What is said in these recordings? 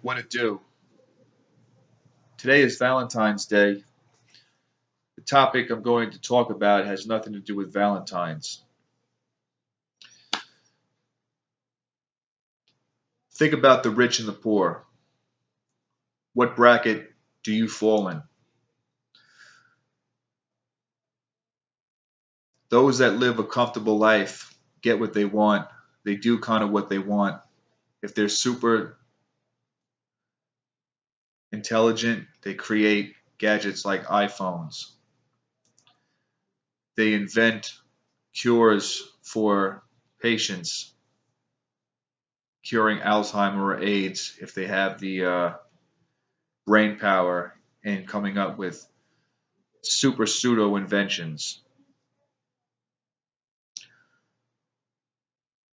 What it do? Today is Valentine's Day. The topic I'm going to talk about has nothing to do with Valentine's. Think about the rich and the poor. What bracket do you fall in? Those that live a comfortable life get what they want. They do kind of what they want. If they're super intelligent, they create gadgets like iPhones. They invent cures for patients, curing Alzheimer or AIDS if they have the brain power and coming up with super pseudo inventions.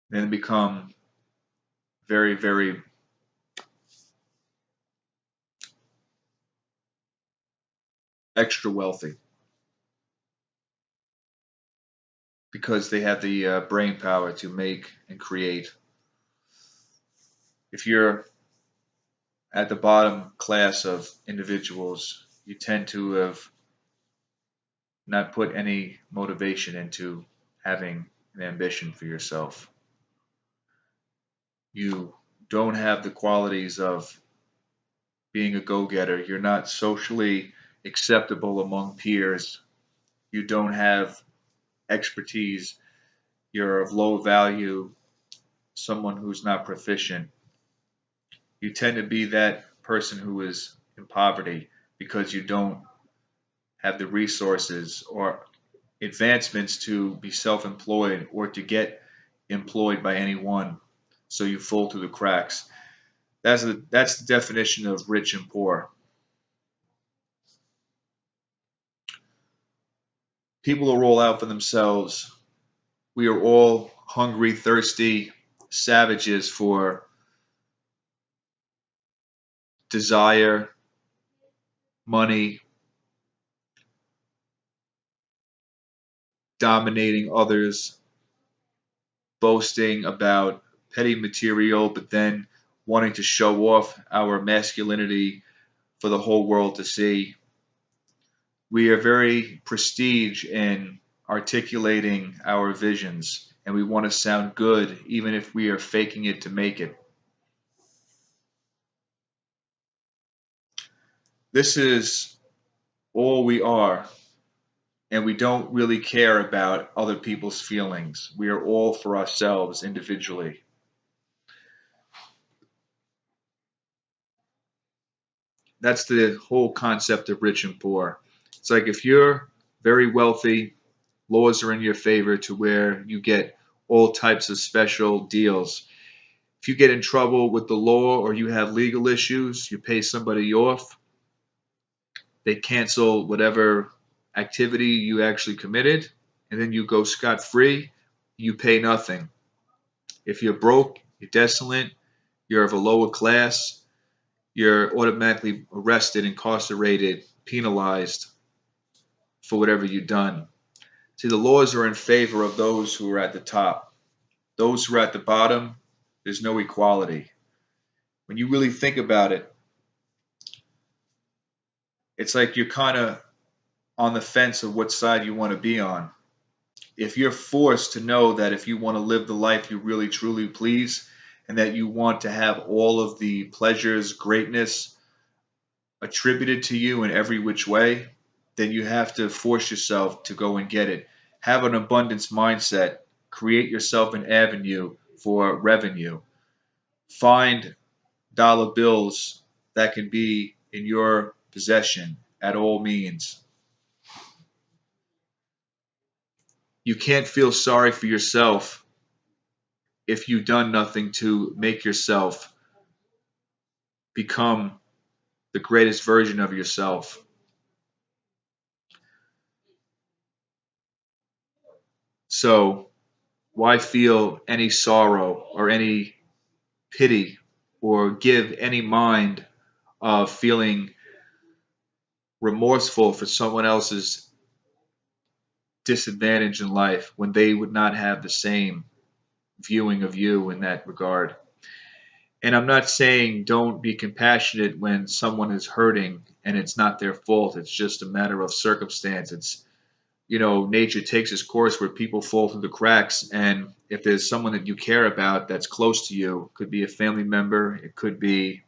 Then become very, very extra wealthy because they have the brain power to make and create. If you're at the bottom class of individuals, you tend to have not put any motivation into having an ambition for yourself. You don't have the qualities of being a go-getter. You're not socially acceptable among peers. You don't have expertise. You're of low value, someone who's not proficient. You tend to be that person who is in poverty because you don't have the resources or advancements to be self-employed or to get employed by anyone. So you fall through the cracks. That's the definition of rich and poor. People are all out for themselves. We are all hungry, thirsty savages for desire, money, dominating others, boasting about petty material, but then wanting to show off our masculinity for the whole world to see. We are very prestige in articulating our visions, and we want to sound good even if we are faking it to make it. This is all we are, and we don't really care about other people's feelings. We are all for ourselves individually. That's the whole concept of rich and poor. It's like if you're very wealthy, laws are in your favor to where you get all types of special deals. If you get in trouble with the law or you have legal issues, you pay somebody off, they cancel whatever activity you actually committed, and then you go scot free, you pay nothing. If you're broke, you're desolate, you're of a lower class, you're automatically arrested, incarcerated, penalized for whatever you've done. See, the laws are in favor of those who are at the top. Those who are at the bottom, there's no equality. When you really think about it, it's like you're kind of on the fence of what side you want to be on. If you're forced to know that if you want to live the life you really truly please and that you want to have all of the pleasures, greatness attributed to you in every which way, then you have to force yourself to go and get it. Have an abundance mindset. Create yourself an avenue for revenue. Find dollar bills that can be in your possession at all means. You can't feel sorry for yourself if you've done nothing to make yourself become the greatest version of yourself. So, why feel any sorrow or any pity or give any mind of feeling remorseful for someone else's disadvantage in life when they would not have the same viewing of you in that regard? And I'm not saying don't be compassionate when someone is hurting and it's not their fault. It's just a matter of circumstance. It's, nature takes its course where people fall through the cracks. And if there's someone that you care about that's close to you, it could be a family member, it could be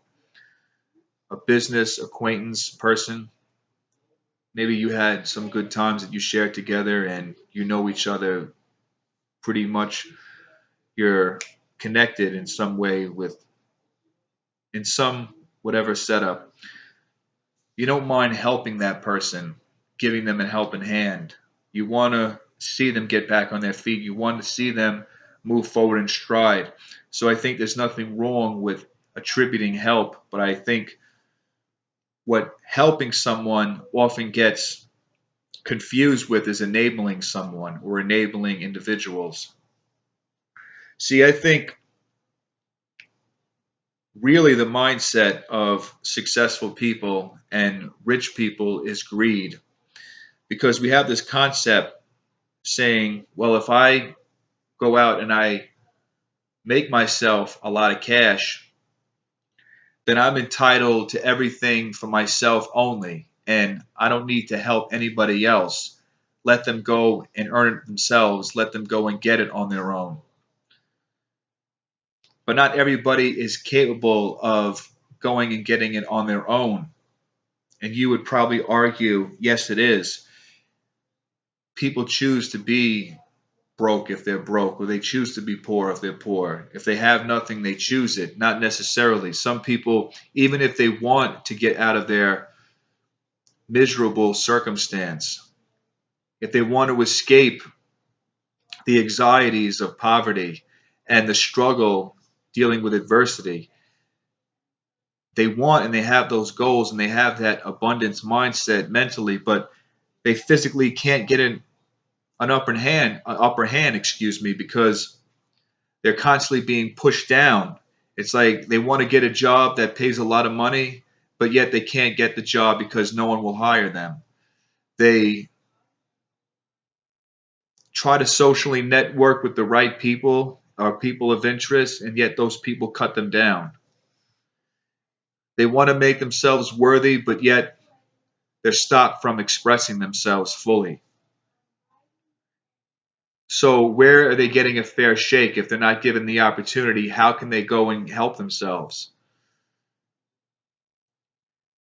a business acquaintance person. Maybe you had some good times that you shared together and you know each other pretty much. You're connected in some way in some whatever setup. You don't mind helping that person, giving them a helping hand. You want to see them get back on their feet. You want to see them move forward in stride. So I think there's nothing wrong with attributing help, but I think what helping someone often gets confused with is enabling someone or enabling individuals. See, I think really the mindset of successful people and rich people is greed, because we have this concept saying, well, if I go out and I make myself a lot of cash, then I'm entitled to everything for myself only, and I don't need to help anybody else. Let them go and earn it themselves. Let them go and get it on their own. But not everybody is capable of going and getting it on their own. And you would probably argue, yes, it is. People choose to be broke if they're broke, or they choose to be poor if they're poor. If they have nothing, they choose it. Not necessarily. Some people, even if they want to get out of their miserable circumstance, if they want to escape the anxieties of poverty and the struggle dealing with adversity, they want and they have those goals and they have that abundance mindset mentally, but they physically can't get an upper hand, because they're constantly being pushed down. It's like they want to get a job that pays a lot of money, but yet they can't get the job because no one will hire them. They try to socially network with the right people or people of interest, and yet those people cut them down. They want to make themselves worthy, but yet they're stopped from expressing themselves fully. So where are they getting a fair shake if they're not given the opportunity? How can they go and help themselves?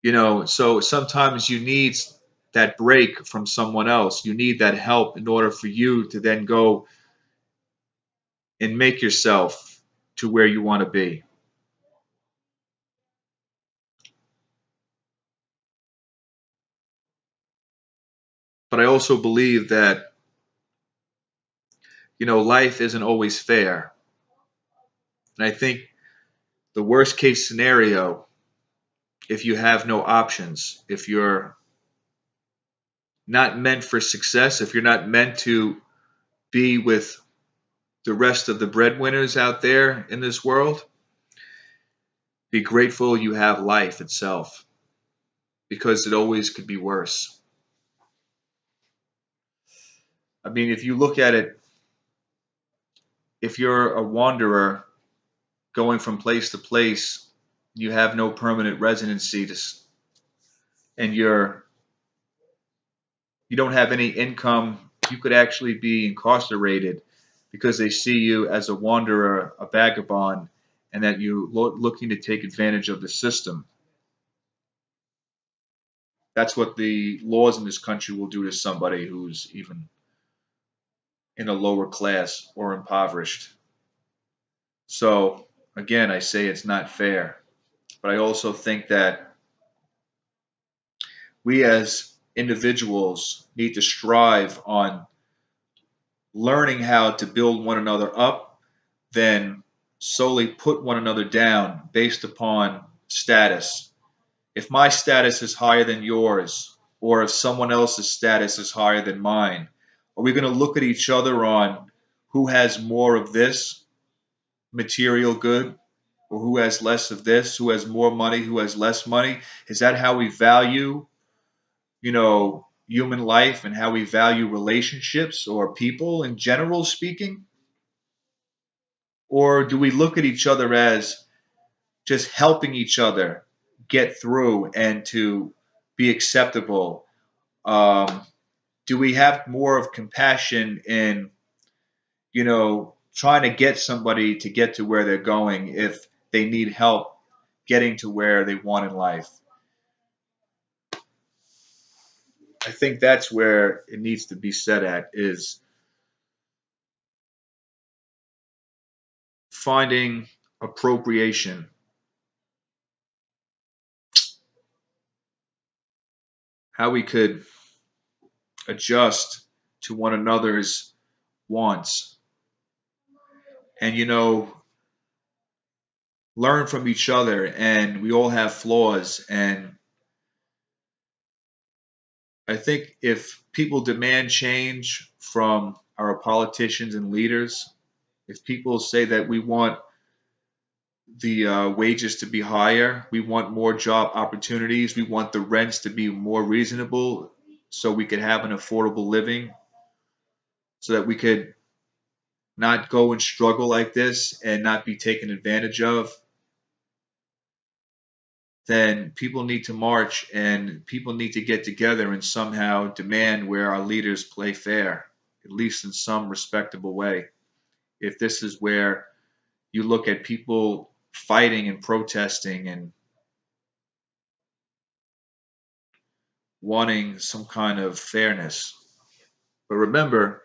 So sometimes you need that break from someone else. You need that help in order for you to then go and make yourself to where you want to be. But I also believe that, life isn't always fair. And I think the worst case scenario, if you have no options, if you're not meant for success, if you're not meant to be with the rest of the breadwinners out there in this world, be grateful you have life itself, because it always could be worse. I mean, if you look at it, if you're a wanderer going from place to place, you have no permanent residency and you don't have any income, you could actually be incarcerated because they see you as a wanderer, a vagabond, and that you're looking to take advantage of the system. That's what the laws in this country will do to somebody who's even in a lower class or impoverished. So, again, I say it's not fair. But I also think that we as individuals need to strive on learning how to build one another up, then solely put one another down based upon status. If my status is higher than yours, or if someone else's status is higher than mine, are we going to look at each other on who has more of this material good, or who has less of this, who has more money, who has less money? Is that how we value, human life and how we value relationships or people in general speaking? Or do we look at each other as just helping each other get through and to be acceptable? Do we have more of compassion in, trying to get somebody to get to where they're going if they need help getting to where they want in life? I think that's where it needs to be set at, is finding appropriation, how we could adjust to one another's wants, and learn from each other. And we all have flaws, and I think if people demand change from our politicians and leaders, if people say that we want the wages to be higher, we want more job opportunities, we want the rents to be more reasonable so we could have an affordable living, so that we could not go and struggle like this and not be taken advantage of, then people need to march and people need to get together and somehow demand where our leaders play fair, at least in some respectable way. If this is where you look at people fighting and protesting and wanting some kind of fairness. But remember,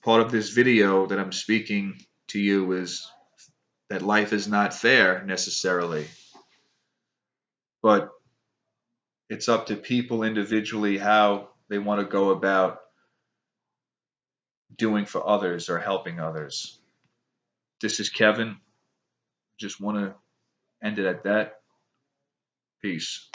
part of this video that I'm speaking to you is that life is not fair necessarily, but it's up to people individually how they want to go about doing for others or helping others. This is Kevin. Just want to end it at that. Peace.